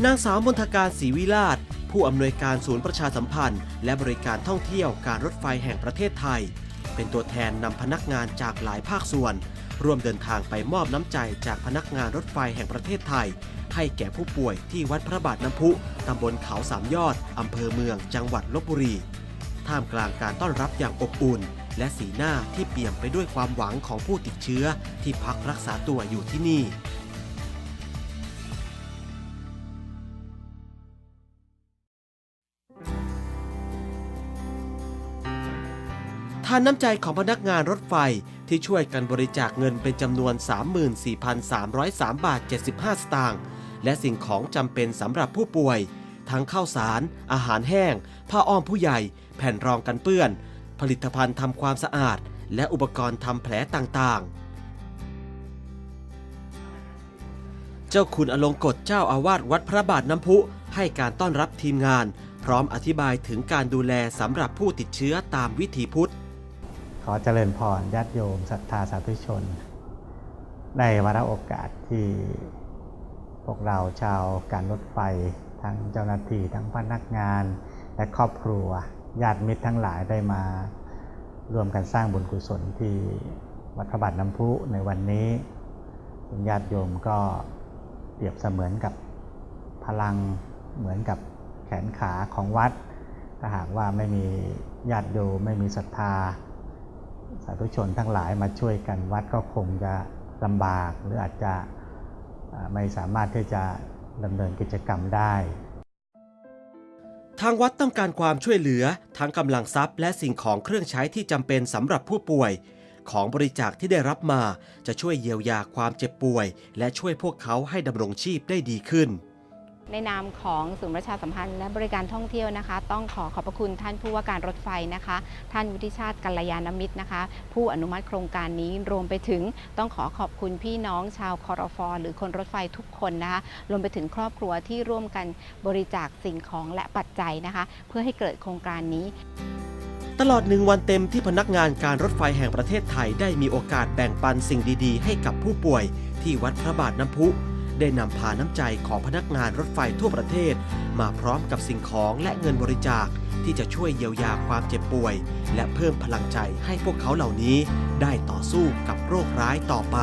นางสาวมณฑการศรีวิราชผู้อำนวยการศูนย์ประชาสัมพันธ์และบริการท่องเที่ยวการรถไฟแห่งประเทศไทยเป็นตัวแทนนำพนักงานจากหลายภาคส่วนร่วมเดินทางไปมอบน้ำใจจากพนักงานรถไฟแห่งประเทศไทยให้แก่ผู้ป่วยที่วัดพระบาทน้ำพุตำบลเขาสามยอดอำเภอเมืองจังหวัดลพบุรีท่ามกลางการต้อนรับอย่างอบอุ่นและสีหน้าที่เปี่ยมไปด้วยความหวังของผู้ติดเชื้อที่พักรักษาตัวอยู่ที่นี่ทานน้ำใจของพนักงานรถไฟที่ช่วยกันบริจาคเงินเป็นจำนวน 34,303 บาท 75 สตางค์และสิ่งของจำเป็นสำหรับผู้ป่วยทั้งข้าวสารอาหารแห้งผ้าอ้อมผู้ใหญ่แผ่นรองกันเปื้อนผลิตภัณฑ์ทำความสะอาดและอุปกรณ์ทำแผลต่างๆเจ้าคุณอลงกฎเจ้าอาวาสวัดพระบาทน้ำพุให้การต้อนรับทีมงานพร้อมอธิบายถึงการดูแลสำหรับผู้ติดเชื้อตามวิถีพุทธขอเจริญพรญาติโยมศรัทธาสาธุชนในวาระโอกาสที่พวกเราชาวการรถไฟทั้งเจ้าหน้าที่ทั้งพนักงานและครอบครัวญาติมิตรทั้งหลายได้มารวมกันสร้างบุญกุศลที่วัดพระบาทน้ำพุในวันนี้ญาติโยมก็เปรียบเสมือนกับพลังเหมือนกับแขนขาของวัดถ้าหากว่าไม่มีญาติโยมไม่มีศรัทธาสาธุชนทั้งหลายมาช่วยกันวัดก็คงจะลำบากหรืออาจจะไม่สามารถที่จะดำเนินกิจกรรมได้ทางวัดต้องการความช่วยเหลือทั้งกำลังทรัพย์และสิ่งของเครื่องใช้ที่จำเป็นสำหรับผู้ป่วยของบริจาคที่ได้รับมาจะช่วยเยียวยาความเจ็บป่วยและช่วยพวกเขาให้ดำรงชีพได้ดีขึ้นในนามของศูนย์ประชาสัมพันธ์และบริการท่องเที่ยวนะคะต้องขอบพระคุณท่านผู้ว่าการรถไฟนะคะท่านวุฒิชาติกัลยาณมิตรนะคะผู้อนุมัติโครงการนี้รวมไปถึงต้องขอบคุณพี่น้องชาวครฟ.หรือคนรถไฟทุกคนนะคะรวมไปถึงครอบครัวที่ร่วมกันบริจาคสิ่งของและปัจจัยนะคะเพื่อให้เกิดโครงการนี้ตลอด1 วันเต็มที่พนักงานการรถไฟแห่งประเทศไทยได้มีโอกาสแบ่งปันสิ่งดีๆให้กับผู้ป่วยที่วัดพระบาทน้ำพุได้นำพาน้ำใจของพนักงานรถไฟทั่วประเทศมาพร้อมกับสิ่งของและเงินบริจาคที่จะช่วยเยียวยาความเจ็บป่วยและเพิ่มพลังใจให้พวกเขาเหล่านี้ได้ต่อสู้กับโรคร้ายต่อไป